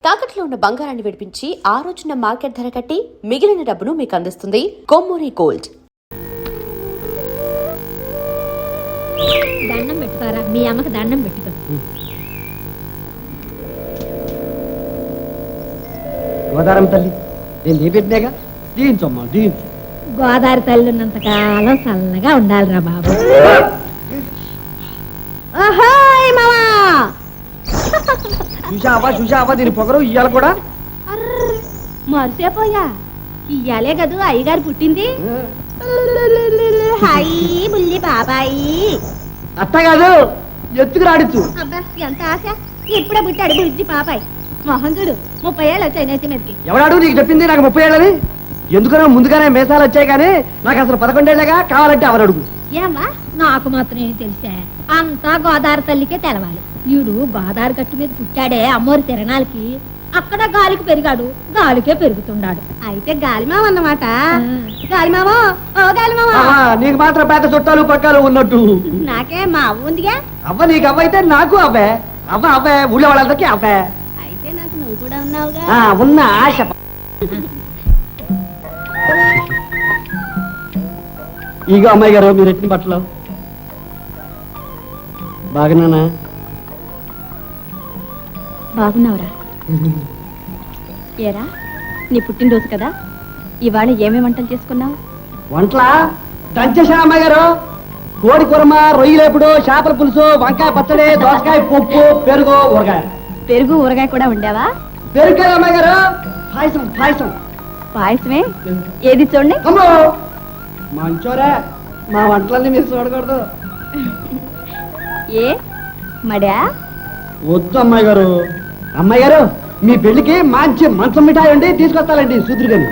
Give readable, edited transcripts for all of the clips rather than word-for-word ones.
తాకట్లో ఉన్న బంగారాన్ని విడిపించి ఆ రోజున మార్కెట్ ధర కట్టి మిగిలిన డబ్బును మీకు అందిస్తుంది కొమ్మూరి గోల్డ్. దండం పెట్టుకోరా, మీ అమ్మకి దండం పెట్టుకో. గోదారం తల్లి నేను ఏ పెట్టినాగా దీంచమ్మా దీంచు. గోదావరి తల్లి ఉన్నంత కాలం చల్లగా ఉండాలిరా బాబు. చూసావా దీని పొగరు ఇయ్యాల కూడా మరిసేపోయా, ఇయ్యాలే కదూ అయ్యగారు పుట్టింది. హాయ్ బుల్లి బాబాయి. అత్త కాదు ఎత్తుకు రాడిచ్చు. అబ్బా ఎంత ఆశ, ఇప్పుడే పుట్టాడు బుజ్జి పాపాయి. మొహం చూడు 30 ఏళ్ళు వచ్చాయి నెత్తి మీదకి. ఎవడాడు నీకు చెప్పింది నాకు 30 ఏళ్ళని? ఎందుకనో ముందుగానే మేసాలు వచ్చాయి కానీ నాకు అసలు 11 ఏళ్ళగా కావాలంటే అవరు అడుగు. ఏమ్మా నాకు మాత్రం ఏం తెలిసా, అంతా గోదావరి తల్లికే తెలవాలి. ఈడు గోదావరి గట్టు మీద పుట్టాడే అమ్మోరి తిరణాలకి, అక్కడ గాలికి పెరిగాడు, గాలికే పెరుగుతున్నాడు. అయితే గాలిమావ అన్నమాట. గాలిమావో ఓ గాలిమావా. నీకు మాత్రం పెద్ద చుట్టాలు పక్కాలు ఉన్నట్టు. నాకే మా అవ్వ ఉందిగా. అవ్వ నీకు అవ్వ అయితే నాకు అవ్వే. అవ్వే ఊళ్ళో వాళ్ళందరికీ అవ్వే. అయితే నాకు నువ్వు కూడా ఉన్నావుగా. ఉన్న ఆశ. ఇగో అమ్మాయి గారు మీరు ఎట్టిన బట్టలు బాగున్నానా? బాగున్నావురా? ఏరా నీ పుట్టినరోజు కదా, ఇవాళ ఏమేమి వంటలు చేసుకున్నావు? వంటలా దంచేసా అమ్మాయి గారు. కోడి కూరమ, రొయ్యలేపుడు, చేపల పులుసు, వంకాయ పచ్చడి, దోసకాయ పప్పు, పెరుగు ఊరగాయ. పెరుగు ఊరగాయ కూడా ఉండేవా? పెరుగు కదా అమ్మాయి గారు. పాయసం పాయసం. పాయసమే ఏది చూడండి. అమ్మో మంచోరే, మా వంటలన్నీ మీరు చూడకూడదు. ఏ మడా? వద్దు అమ్మాయి గారు. అమ్మాయి గారు మీ పెళ్లికి మంచి మంచం మిఠాయి ఉండి తీసుకొస్తానండి సూత్రుడు గాని.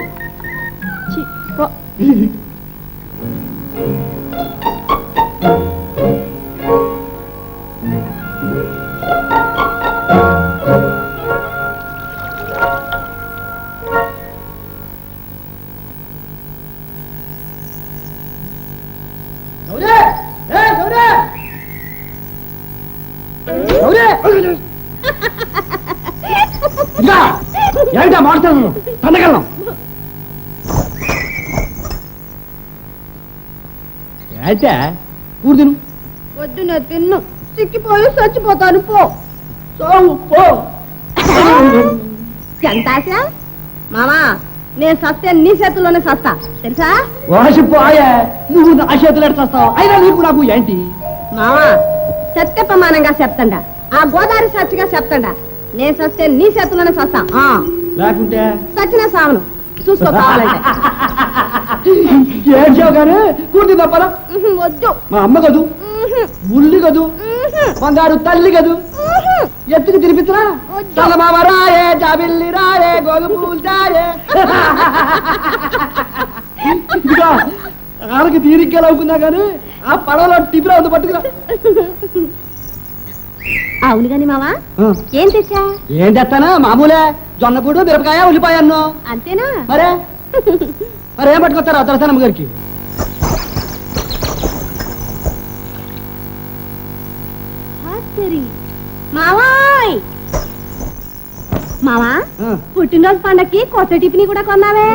ఏంటా మాట్లాడు తనగలం అయితే కూర్దును. వద్దు నేను తిన్ను, సిక్కిపోయి చచ్చిపోతాను. పో పో. ఎంత ఆశ మామా, నేను సస్తే నీ చేతుల్లోనే సస్తా తెలుసా. వాసిపోయా నువ్వు నా చేతులు ఎడతావు. అయినా నీకు నాకు ఏంటి మామా, సత్య ప్రమాణంగా చెప్తాండా, ఆ గోదావరి సచ్చిగా చెప్తాండా, నేను సస్తే నీ చేతుల్లోనే సస్తా. లేకుంటే సచ్చిన సామును చూసుకో కావాలంటే. ఏడ్చావు కానీ కూర్తి తప్పరా? వద్దు. మా అమ్మ కదూ, బుల్లి కదూ, బంగారు తల్లి కదూ, ఎత్తుకు తినిపించరా? చలమామ రాయే, జాబిల్లి రాయే, గోగు పూలు రాయే. ఇదిగో ఆడకి తీరిగ్గా అవుకున్నా కానీ ఆ పడవలో టిపిరా ఉంది పట్టుకురా. అవును గాని మావా, ఏం తెచ్చా? ఏం తెస్తానా మామూలే, జొన్నపూడు, మిరపకాయ, ఉల్లిపాయ అన్ను. అంతేనా? మరేం పట్టుకొస్తారా దర్శనమ్మ గారికి? మావాయ్ మావా, పుట్టినరోజు పండక్కి కొత్త టిఫిన్ కూడా కొన్నావే.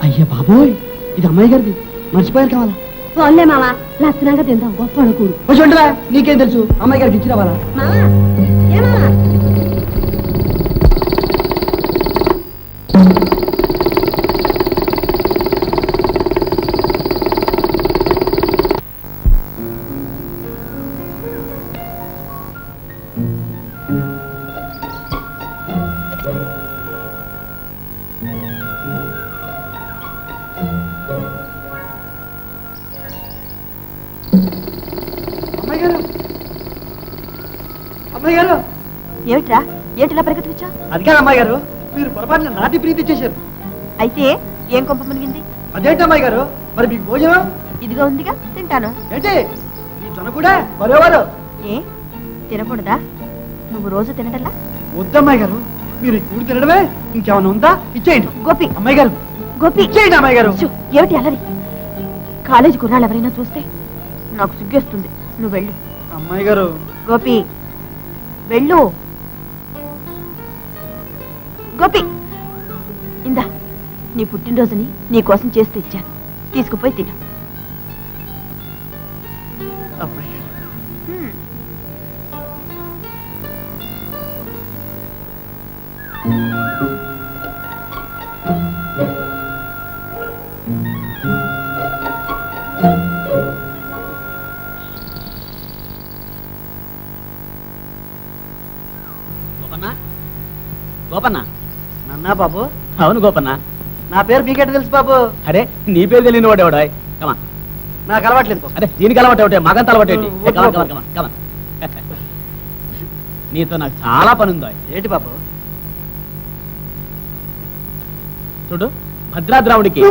అయ్యా బాబోయ్, ఇది అమ్మాయి గారిది, మర్చిపోయారు కావాలా? పోన్లే మావా, లక్షణంగా తిందాం. గొప్ప కూడు చూడరా, నీకేం తెలుసు, అమ్మాయి గారికి ఇచ్చి రావాలా? మావా ఏమావా, అమ్మాయి గారు. ఏమిట్రా, ఏమిటిలా పరిగెత్తుకొచ్చా? అది కాదు అమ్మాయి గారు, మీరు పొరపాటున నాటి ప్రీతి చేశారు. అయితే ఏం కొంప మునిగింది? అదేంటి అమ్మాయి గారు, మరి మీకు భోజనం ఇదిగా ఉందిగా, తింటాను. ఏంటి ఈ జొన్న కూడా మరోవారు? ఏ తినకూడదా? నువ్వు రోజు తినటల్లా? వద్దమ్మాయి గారు, మీరు ఈ కూడి తినడమే, ఇంకేమైనా ఉందా? ఇచ్చేయండి. గోపి అమ్మాయి గారు, గోపి ఇచ్చేయండి అమ్మాయి గారు. ఏమిటి అల్లరి? కాలేజీ కుర్రాళ్ళు ఎవరైనా చూస్తే నాకు సిగ్గేస్తుంది. నువ్వు వెళ్ళు. అమ్మాయి గారు. గోపి వెళ్ళు. గోపి ఇందా నీ పుట్టినరోజుని నీ కోసం చేసి తెచ్చాను, తీసుకుపోయి తిను. అమ్మాయి గారు గోపన్న గోపన్న నన్నా బాబు, అవును గోపన్న. నా పేరు మీకెట తెలుసు బాబు? అరే నీ పేరు తెలియని వాడు ఎవడా? కమా నాకు అలవాట్లేదు బాబు. అరే దీనికి అలవాటు ఒకటే, మగంత అలవాటు ఏంటి? వద్దు కమా బాబు. కమా కమా నీతో నాకు చాలా పని ఉందో. ఏంటి బాబు? చూడు, భద్రాద్రావుడికి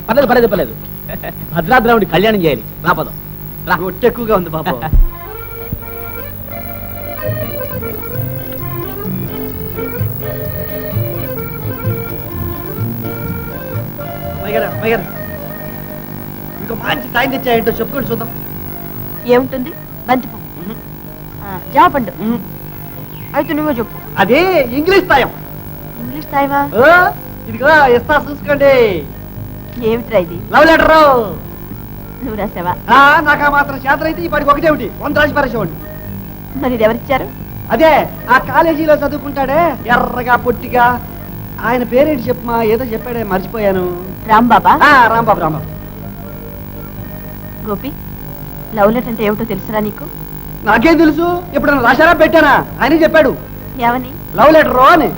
పర్లేదు పర్లేదు పర్లేదు, భద్రాద్రావుడి కళ్యాణం చేయాలి. రా పదం రా. రొట్టె ఎక్కువగా ఉంది బాబు. అమ్మాయి గారు ఇంకో మంచి సాయం తెచ్చాయంటో చెప్పుకొని చూద్దాం. ఏముంటుంది? బంతి పువ్వు, జాపండు. అయితే నువ్వే చెప్పు. అదే ఇంగ్లీష్ సాయం. ఇంగ్లీష్ తాయివా? ఇదిగో ఇస్తా చూసుకోండి. ఏమిట్రా ఇది? Love letter. నువ్వు రాసావా? నాకు ఆ మాత్రం చేతలు అయితే ఈ పాటికి ఒకటేమిటి 100 రాసి పారేసేవాడిని. మరి ఇది ఎవరిచ్చారు? అదే ఆ కాలేజీలో చదువుకుంటాడే ఎర్రగా పొట్టిగా, ఆయన పేరేంటి చెప్పమా? ఏదో చెప్పాడే మర్చిపోయాను. రాంబాబా? రాంబాబు రాంబాబు. గోపి, లవ్ లెటర్ అంటే ఏమిటో తెలుసురా నీకు? నాకేం తెలుసు, ఎప్పుడన్నా రాశారా పెట్టానా? ఆయన చెప్పాడు ఏమని? లవ్ లెటర్ అని.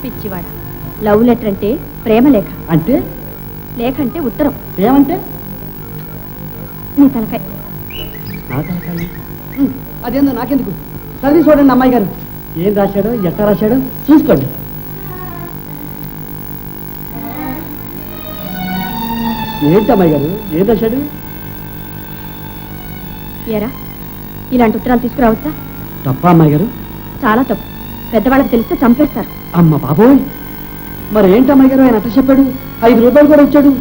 పిచ్చివాడ, లవ్ లెటర్ అంటే ప్రేమ లేఖ, అంటే లేఖ అంటే ఉత్తరం. ఏమంటే నీ తలకాయ. అదేందో నాకెందుకు, చదివి చూడండి అమ్మాయి గారు. ఏం రాశాడో ఎట్లా రాశాడో చూసుకోండి. ఏంటి అమ్మాయి గారు, ఏం రాశాడు? ఏరా, ఇలాంటి ఉత్తరాలు తీసుకురావచ్చా? తప్ప అమ్మాయి గారు? చాలా తప్పు. పెద్దవాళ్ళకి తెలిస్తే చంపేస్తారు. అమ్మ బాబోయ్, మరి ఏంటి అమ్మాయి గారు, ఆయన అట్లా చెప్పాడు? 5 రూపాయలు కూడా ఇచ్చాడు.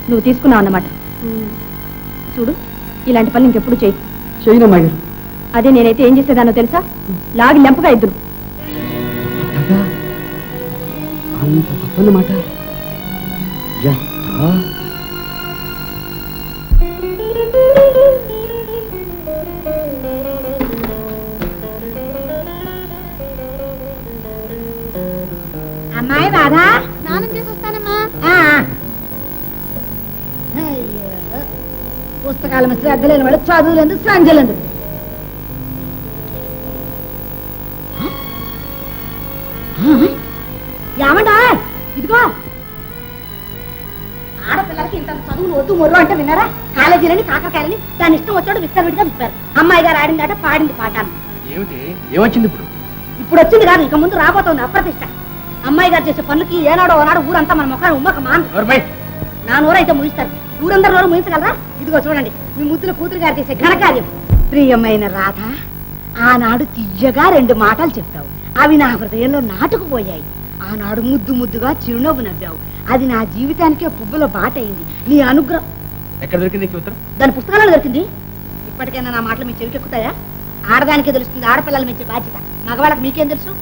నువ్వు తీసుకున్నావు అన్నమాట. చూడు, ఇలాంటి పనులు ఇంకెప్పుడు చేయి. చేయను అమ్మాయి గారు. అదే నేనైతే ఏం చేసేదానో తెలుసా? లాగి లెంపగా ఇద్దును. అంత తప్పన్నమాట. అమ్మాయి రాధా, స్నానం చేసి వస్తానమ్మా. పుస్తకాల మీద శ్రద్ధ లేని వాడు చదువులేదు, సంజలేదు. ఏమంటా? ఇదిగో, ఆడపిల్లలకి ఇంత చదువులు వద్దు మొర్రు అంటే విన్నారా? కాలేజీలని కాకరకాయలని దాని ఇష్టం వచ్చాడు విస్తరవిడిగా విప్పారు. అమ్మాయి గారు ఆడిందట, పాడింది పాఠాలు. ఏమిటి ఏమొచ్చింది ఇప్పుడు? ఇప్పుడు వచ్చింది కాదు, ఇక ముందు రాబోతోంది అప్రతిష్ట. అమ్మాయి గారు చేసే పనులకి ఏనాడో ఓనాడు ఊరంతా మన ముఖాన్ని ఉమ్మక మాను. నా నోరైతే ముగిస్తారు, ఊరందరూ నోరు ముగించగలరా? ఇదిగో చూడండి, మీ ముద్దుల కూతురు గారు చేసే ఘనకార్యం. ప్రియమైన రాధ, ఆనాడు తీయగా 2 మాటలు చెప్పావు, అవి నా హృదయంలో నాటుకుపోయాయి. ఆనాడు ముద్దు ముద్దుగా చిరునవ్వు నవ్వావు, అది నా జీవితానికే పువ్వుల బాట అయింది. నీ అనుగ్రహం. ఎక్కడ దొరికింది ఉత్తరం? దాని పుస్తకాలలో దొరికింది. ఇప్పటికైనా నా మాటలు మీ చెవికెక్కుతాయా? ఆడదానికే తెలుస్తుంది ఆడపిల్లలు మెచ్చే బాధ్యత, మగవాళ్ళకి మీకేం తెలుసు?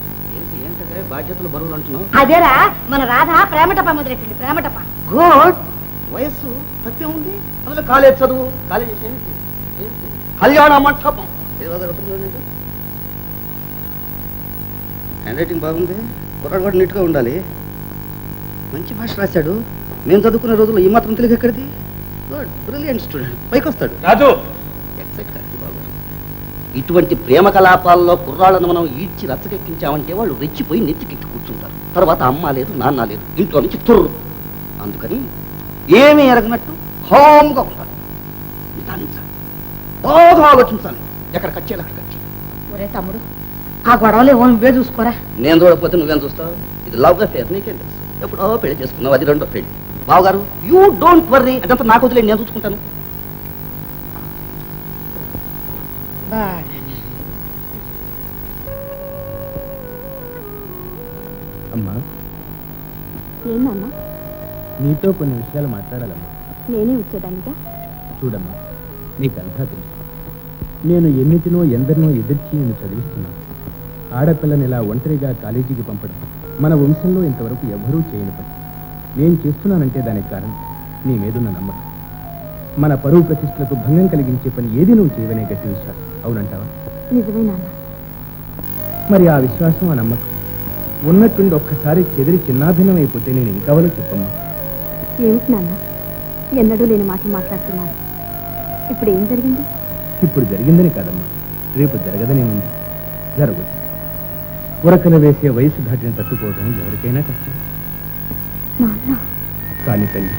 బాధ్యతలు బరువులు అంటున్నావు. అదేరా, మన రాధ ప్రేమటప మొదలెట్టింది. ప్రేమటప. గుడ్. వయస్సు తప్పే ఉంది, అందులో కాలేజ్ చదువు. కాలేజ్ కళ్యాణ మంటపం. హ్యాండ్ రైటింగ్ బాగుంది, కుర్రాడు కూడా నీట్గా ఉండాలి. మంచి భాష రాశాడు. మేము చదువుకునే రోజుల్లో ఈ మాత్రం తెలుగు ఎక్కడిది? గుడ్, బ్రిలియంట్ స్టూడెంట్, పైకి వస్తాడు. రాజు, ఇటువంటి ప్రేమ కలాపాల్లో కుర్రాళ్ళను మనం ఈడ్చి రచ్చకెక్కించామంటే వాళ్ళు రెచ్చిపోయి నెత్తికెక్కి కూర్చుంటారు. తర్వాత అమ్మ లేదు నాన్న లేదు, ఇంట్లో నుంచి తుర్రు. అందుకని ఏమీ ఎరగనట్టు హోమ్గా ఉండాలి, నిదానించాలి, బాగా ఆలోచించాలి. ఎక్కడ కచ్చేయాలి అక్కడ కచ్చి. ఒరే తమ్ముడు, ఆ గొడవలు ఏమో నువ్వే చూసుకోరా. నేను చూడకపోతే నువ్వేం చూస్తావు? ఇది లవ్ అఫేర్, నీకేం తెలుసు? ఎప్పుడో పెళ్లి చేసుకున్నావు, అది 2వ పెళ్లి. బావగారు, యూ డోంట్ వర్రీ, అదంతా నాకు వదిలే, నేను చూసుకుంటాను. అమ్మా, ఏందమ్మా? నీతో కొన్ని విషయాలు మాట్లాడాలమ్మా. నేనే వచ్చేదానిగా. చూడమ్మా, నీకంతా తెలుసు. నేను ఎన్నిటినో ఎందరినో ఎదిర్చి నేను చదివిస్తున్నాను. ఆడపిల్లని ఇలా ఒంటరిగా కాలేజీకి పంపడం మన వంశంలో ఇంతవరకు ఎవరూ చేయని పని. నేను చేస్తున్నానంటే దానికి కారణం నీ మీదున్న నమ్మకం. మన పరువు ప్రతిష్టలకు భంగం కలిగించే పని ఏది నువ్వు చేయవనే గట్టి విశ్వాసం. అవునంటావా? నిజమే నాన్న. మరి ఆ విశ్వాసం, ఆ నమ్మకం ఉన్నట్టుండి ఒక్కసారి చెదిరి చిన్నాభిన్నం అయిపోతే నేను ఇంకవలో చెప్పమ్మా. ఏమిటి నాన్న ఎన్నడూ లేని మాటలు మాట్లాడుతున్నారు? ఇప్పుడు ఏం జరిగింది? ఇప్పుడు జరిగిందని కాదమ్మా, రేపు జరగదనే ఉంది. జరగచ్చు. ఉరకలు వేసే వయసు దాటిని తట్టుకోవడం ఎవరికైనా కష్టం. నాన్న కానీ తల్లి,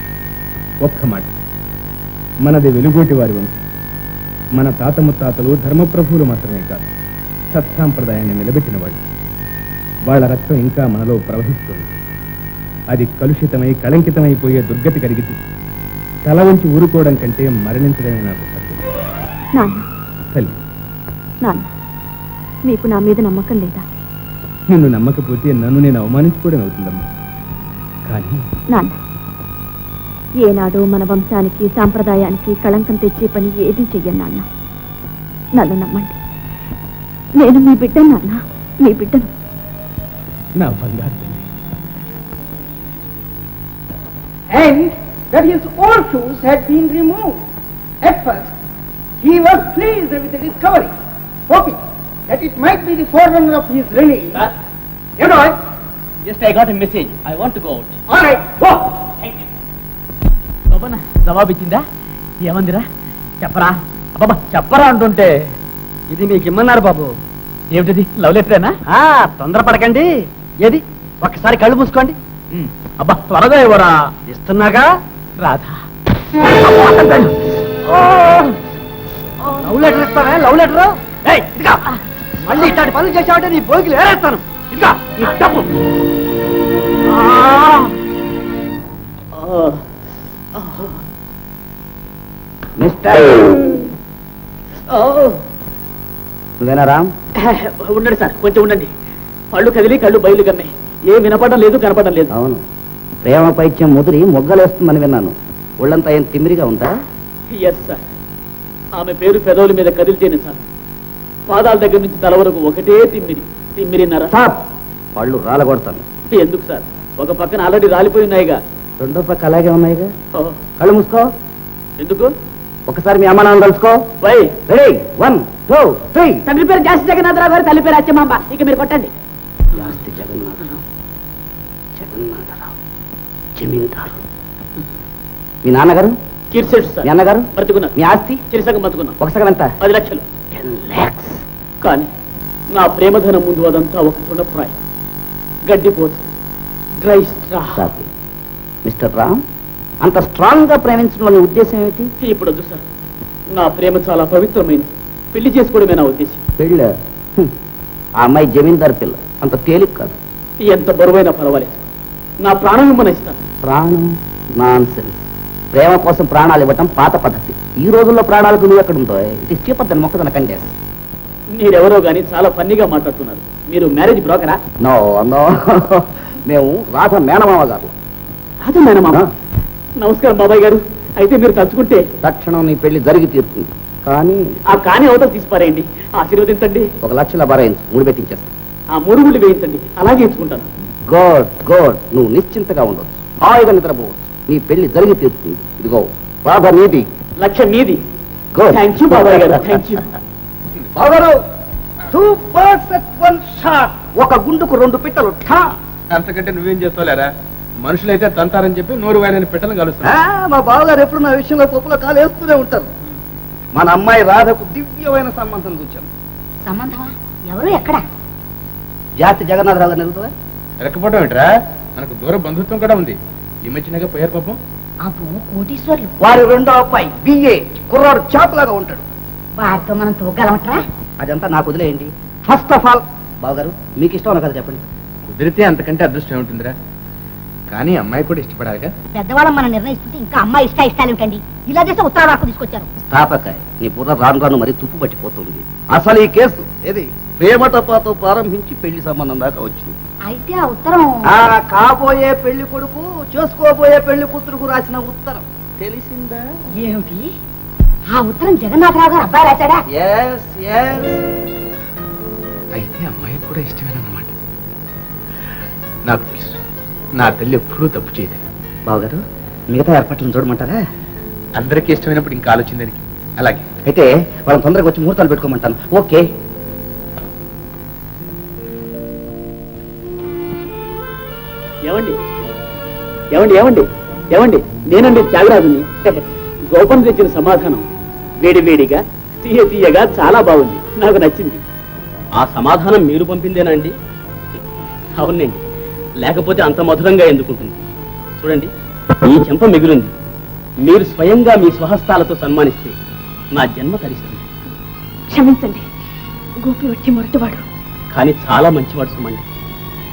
ఒక్క మాట, మనది వెలుగోటి వారి వంశం. మన తాత ముత్తాతలు ధర్మప్రభువులు మాత్రమే కాదు, సత్సాంప్రదాయాన్ని నిలబెట్టిన వాళ్ళు. వాళ్ళ రక్తం ఇంకా మనలో ప్రవహిస్తుంది. అది కలుషితమై కళంకితమైపోయే దుర్గతి కలిగితే తల వంచి ఊరుకోవడం కంటే మరణించడమే నాకు సత్యం. నాన్న తల్లి, నాన్న మీకు నా మీద నమ్మకం లేదా? నిన్ను నమ్మకపోతే నన్ను నేను అవమానించుకోవడం అవుతుందమ్మా. కానీ నాన్న ఏనాడు మన వంశానికి సాంప్రదాయానికి కళంకం తెచ్చే పని ఏదీ చెయ్యను నాన్న. నన్ను నమ్మండి. నేను మీ బిడ్డను నాన్న, మీ బిడ్డను. నా బంగారు తల్లి. And that his old shoes had been removed. At first, he was pleased with the discovery, hoping that it might be the forerunner of his release. You know it? Just I got a message. I want to go out. All right, go. Thank you. బాబా జవాబు ఇచ్చిందా? ఏమందిరా? చెప్పరా బాబా, చెప్పరా అంటుంటే. ఇది మీకు ఇమ్మన్నారు బాబు. ఏమిటిది? Love లెటరేనా? తొందరపడకండి. ఏది ఒక్కసారి కళ్ళు మూసుకోండి. అబ్బా త్వరగా ఇవ్వరా. ఇస్తున్నాగా. రాధా, లవ్ లెటర్ ఇస్తారా? లవ్ లెటర్ మళ్ళీ ఇట్లాంటి పనులు చేసావంటే నీ బోగిలు ఏరేస్తాను. ఇంకా ఈ డబ్బు. మిస్టర్ నువ్వేనా రామ్? ఉండండి సార్, కొంచెం ఉండండి. పళ్ళు కదిలి కళ్ళు బయలు కమ్మాయి. ఏం వినపడడం లేదు, కనపడడం లేదు. అవును, ప్రేమ పైత్యం ముదిరి మొగ్గలేస్తుందని విన్నాను. ఒళ్ళంతా ఏం తిమ్మిరిగా ఉందా? Yes sir. ఆమె పేరు పెదవుల మీద కదిలితేనే సార్, పాదాల దగ్గర నుంచి తల వరకు ఒకటే తిమ్మిరి. తిమ్మిరిన్నారా? స్టాప్. పళ్ళు రాలగొడతాను. ఎందుకు సార్? ఒక పక్కన ఆల్రెడీ రాలిపోయి ఉన్నాయిగా. రెండో పక్క అలాగే ఉన్నాయిగా. ఓహో, కళ్ళు మూసుకో. ఎందుకు? ఒకసారి మీ అమ్మ నాన్న తలుచుకో. వై? రెడీ, 1 2 3. తండ్రి పేరు జాస్తి జగన్నాథరావు గారు, తల్లి పేరు అచ్చమాంబ. ఇక మీరు కొట్టండి. జాస్తి జగన్నాథరావు, జగన్నాథరావు జమీందారు. మీ నాన్నగారు? కిర్సెట్ సార్. మీ అన్నగారు? బ్రతుకున్నారు. మీ ఆస్తి? చిరుసగం బతుకున్నాం. ఒక సగం ఎంత? 10 లక్షలు. 10 lakhs. కానీ నా ప్రేమధనం ముందు అదంతా ఒక తృణప్రాయం, గడ్డిపోతు, డ్రై స్ట్రా. మిస్టర్ రామ్, అంత స్ట్రాంగ్ గా ప్రేమించడం ఉద్దేశం ఏమిటి? ఇప్పుడు వద్దు సార్, నా ప్రేమ చాలా పవిత్రమైంది. పెళ్లి చేసుకోవడమే నా ఉద్దేశం. పెళ్ళ? ఆ అమ్మాయి జమీందారు పిల్ల, అంత తేలిక కాదు. ఎంత బరువైనా పర్వాలేదు, నా ప్రాణం ఇమ్మని ఇస్తాను. ప్రాణం? నాన్సెన్స్. ప్రేమ కోసం ప్రాణాలు ఇవ్వటం పాత పద్ధతి. ఈ రోజుల్లో ప్రాణాలకు నువ్వు ఎక్కడ ఉందో. ఇట్ ఇస్ చీపర్ దెన్ మొక్కజొన్న కంటెస్. మీరెవరో గానీ చాలా ఫన్నీగా మాట్లాడుతున్నారు. మీరు మ్యారేజ్ బ్రోకరా? నో నో, మేము రాధ మేనమామ గారు. రాజు మేనమామ? నమస్కారం బాబాయ్ గారు. అయితే మీరు తలుచుకుంటే తక్షణం నీ పెళ్లి జరిగి తీరుతుంది. కానీ ఆ కాని అవతల తీసిపారేయండి. ఆశీర్వదించండి. 1 లక్షల బరాయించు, ముడి పెట్టించేస్తా. ఆ 3 గుళ్ళు వేయించండి, అలాగే ఇచ్చుకుంటాను. Good good. నువ్వు నిశ్చింతగా ఉండొచ్చు, హాయిగా నిద్రపోవచ్చు. నీ పెళ్లి జరిగి తీరుతుంది. ఇదిగో రాధ నీది, 1 లక్ష మీది. Good. థ్యాంక్ యూ బాబాయ్ గారు, thank you. బాగారు 2 birds at 1 shot. ఒక గుండుకు 2 పిట్టలు. ఠా! అంతకంటే నువ్వేం చేస్తావులేరా? మనుషులైతే తంతారని చెప్పి నోరు వాయనని పెట్టని కలుస్తా. మా బావగారు ఎప్పుడు నా విషయంలో పప్పులో కాలు వేస్తూనే ఉంటారు. మన అమ్మాయి రాధకు దివ్యమైన సంబంధం చూచాను. సంబంధమా? ఎవరు ఎక్కడ? జాతి జగన్నాథరావు గారు నిలుగుతావా? ఎరకపోవడం ఏంట్రా? మనకు దూర బంధుత్వం కూడా ఉంది. ఈ మధ్యనగా పోయారు పాపం. అబ్బో కోటీశ్వర్లు. వారి రెండో అబ్బాయి BA, కుర్రాడు చాపులాగా ఉంటాడు. వారితో మనం తోగలమట్రా? అదంతా నాకు వదిలేయండి. ఫస్ట్ ఆఫ్ ఆల్ బావగారు, మీకు ఇష్టం కదా చెప్పండి. కుదిరితే అంతకంటే అదృష్టం ఏముంటుందిరా? కానీ అమ్మాయి కూడా ఇష్టపడాలిగా. పెద్దవాళ్ళం మనం నిర్ణయిస్తుంటే ఇంకా అమ్మాయి ఇష్టాలు ఏమిటండి? ఇలా చేస్తే ఉత్తరాలకు తీసుకొచ్చారు. తాపకాయ, నీ బుర్ర రాను రాను మరి తుప్పు పట్టిపోతుంది. అసలు ఈ కేసు ఏది ప్రేమ టపాతో ప్రారంభించి పెళ్లి సంబంధం దాకా వచ్చింది. అయితే ఆ ఉత్తరం ఆ కాబోయే పెళ్లి కొడుకు చేసుకోబోయే పెళ్లి కూతురుకు రాసిన ఉత్తరం తెలిసిందా? ఏమిటి? ఆ ఉత్తరం జగన్నాథరావు గారు అబ్బాయి రాశాడా? Yes yes. అయితే అమ్మాయి కూడా ఇష్టమేనన్నమాట. నాకు తెలుసు, నా తల్లి ఎప్పుడూ తప్పు చేయదు. బావగారు, మిగతా ఏర్పాట్లను చూడమంటారా? అందరికీ ఇష్టమైనప్పుడు ఇంకా ఆలోచించడానికి. అలాగే. అయితే వాళ్ళని తొందరగా వచ్చి ముహూర్తాలు పెట్టుకోమంటాను. ఓకే. ఏమండి ఏమండి ఏమండి ఏమండి నేనండి త్యాగరాజుని. గోపన్ తెచ్చిన సమాధానం వేడి వేడిగా తీయగా చాలా బాగుంది, నాకు నచ్చింది. ఆ సమాధానం మీరు పంపిందేనండి? అవునండి, లేకపోతే అంత మధురంగా ఎందుకుంటుంది? చూడండి, ఈ చెంప మిగులుంది. మీరు స్వయంగా మీ స్వహస్తాలతో సన్మానిస్తే నా జన్మ తరిస్తుంది. క్షమించండి, గోపి వచ్చి మొరటివాడు, కానీ చాలా మంచివాడు సుమండి.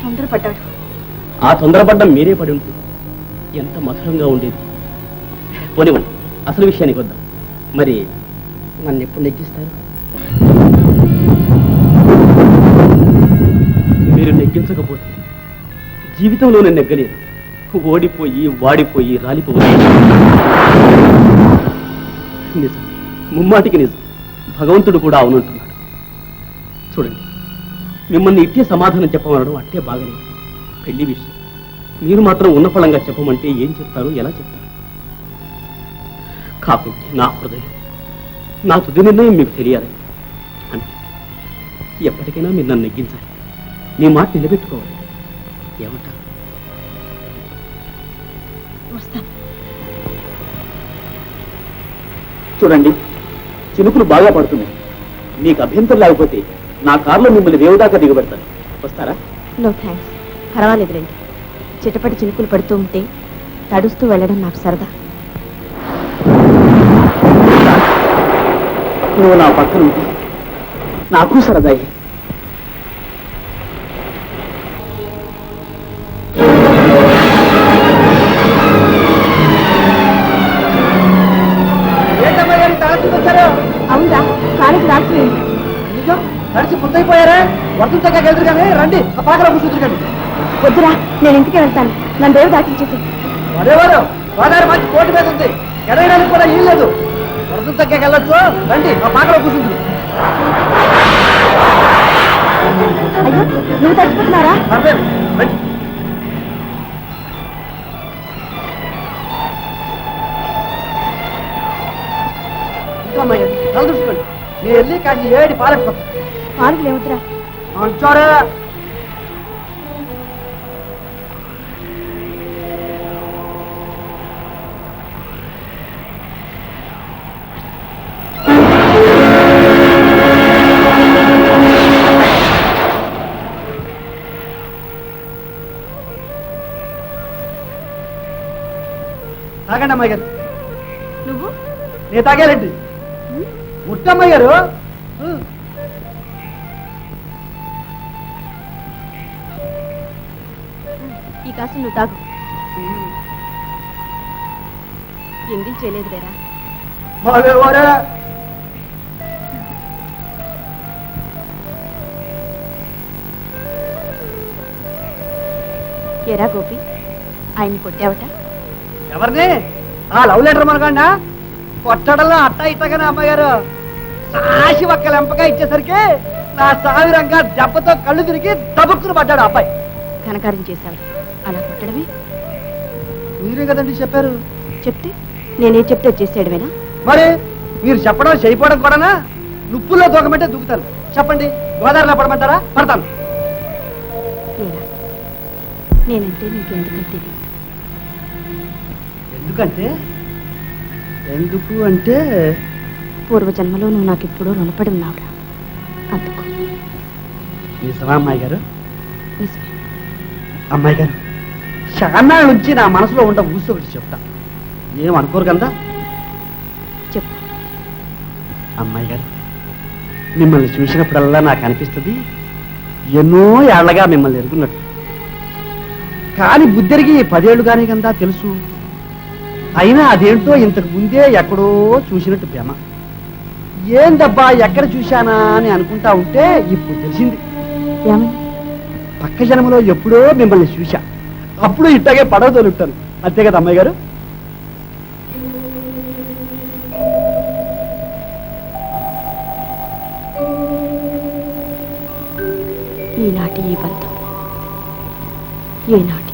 తొందరపడ్డాడు. ఆ తొందరపడ్డం మీరే పడి ఉంటుంది. ఎంత మధురంగా ఉండేది. పోనివ్వండి, అసలు విషయానికి వద్దాం. మరి నన్ను ఎప్పుడు నెగ్గిస్తారు? మీరు నెగ్గించకపోతే జీవితంలో నేను నెగ్గలేదు. ఓడిపోయి వాడిపోయి రాలిపోయి. నిజం, ముమ్మాటికి నిజం. భగవంతుడు కూడా అవునంటున్నాడు. చూడండి, మిమ్మల్ని ఇట్టే సమాధానం చెప్పమనడం అట్టే బాగలేదు. పెళ్లి విషయం మీరు మాత్రం ఉన్న ఫలంగా చెప్పమంటే ఏం చెప్తారు, ఎలా చెప్తారు? కాకుంటే నా హృదయం, నా తుది నిర్ణయం మీకు తెలియాలి. అంటే ఎప్పటికైనా మీరు నన్ను నెగ్గించాలి, మీ మాట నిలబెట్టుకోవాలి. ఏమంటారు? చూడండి, చినుకులు బాగా పడుతున్నాయి. మీకు అభ్యంతరం లేకపోతే నా కారులో మిమ్మల్ని రేవుదాకా దిగబెడతాను. వస్తారా? No thanks, పర్వాలేదులేండి. చిటపటి చినుకులు పడుతూ ఉంటే తడుస్తూ వెళ్ళడం నాకు సరదా. నువ్వు నా పక్కన ఉంటే నాకు సరదాయి. ఏంటమ్మా గారు తరచు వచ్చారు? అవునా, కాలేజీ రాసిపోయింది. నిజం తడిచి ముద్దయిపోయారా? వర్షం తగ్గ వెళ్తారు కానీ రండి, ఆ పాకలో కూర్చుంటారు కానీ. వద్దురా, నేను ఇంటికి వెళ్తాను. నన్ను రేవు దాటించేసి. మరేవారు గోదావరి మంచి కోటి మీద ఉంది, ఎడగడానికి కూడా ఏం లేదు. వర్షం తగ్గ వెళ్ళొచ్చు, రండి, ఆ పాకలో కూర్చుంటుంది. అయ్యో, నువ్వు తడిచిపోతున్నారా? పర్లేదు, రండి. ఇంకా అమ్మాయి తల చూసుకోండి. నేను వెళ్ళి కాసి ఏడి పాలెట్టుకోండి. పాలు లేవుతురా. అంటారా? తాగండి అమ్మాయి గారు. నువ్వు? నేను తాగేనండి. ముట్టమ్మాయి గారు. ఈ కాసు నువ్వు తాగు. ఎంగిల్ చేయలేదు లేరా? బాగేవారా? ఏరా గోపి, ఆయన్ని కొట్టావట? ఎవరిని? ఆ లవ్ లెటర్ మనకండా కొట్టడంలో అట్టా ఇట్టగానే అమ్మాయి గారు సాసి ఒక్క లెంపగా ఇచ్చేసరికి నా సావిరంగా దెబ్బతో కళ్ళు తిరిగి దబుక్కును పడ్డాడు అబ్బాయి. ఘనకార్యం చేశావు, అలా కొట్టడమే. మీరే కదండి చెప్పారు. చెప్తే నేనేం చెప్తే చేసేయడమేనా? మరి మీరు చెప్పడం చేయకపోవడం కూడానా? నుప్పుల్లో దూకమంటే దూకుతాను. చెప్పండి, గోదావరిలో పడమంటారా? పడతాను. నేనా? నేనంటే నీకెందుకంటే ఎందుకంటే ఎందుకు అంటే పూర్వజన్మలో నువ్వు నాకు ఎప్పుడూ రుణపడి ఉన్నావురా, అందుకు. నిజమా అమ్మాయి గారు? నిజమే. అమ్మాయి గారు, చాలా నుంచి నా మనసులో ఉండ ఊసి ఒకటి చెప్తా, ఏమనుకోరు కదా? చెప్పు. అమ్మాయి గారు, మిమ్మల్ని చూసినప్పుడల్లా నాకు అనిపిస్తుంది ఎన్నో ఏళ్లగా మిమ్మల్ని ఎరుగున్నట్టు. కానీ బుద్ధెరిగి 10 ఏళ్ళు కానీ కదా తెలుసు. అయినా అదేంటో ఇంతకు ముందే ఎక్కడో చూసినట్టు భ్రమ. ఏందబ్బా ఎక్కడ చూశానా అని అనుకుంటా ఉంటే ఇప్పుడు తెలిసింది. ఏమని? పక్క జన్మలో ఎప్పుడో మిమ్మల్ని చూశా, అప్పుడు ఇట్టగే పడవ తోలుంటాను. అంతే కదా అమ్మాయి గారు? ఈ బంధం ఏనాడు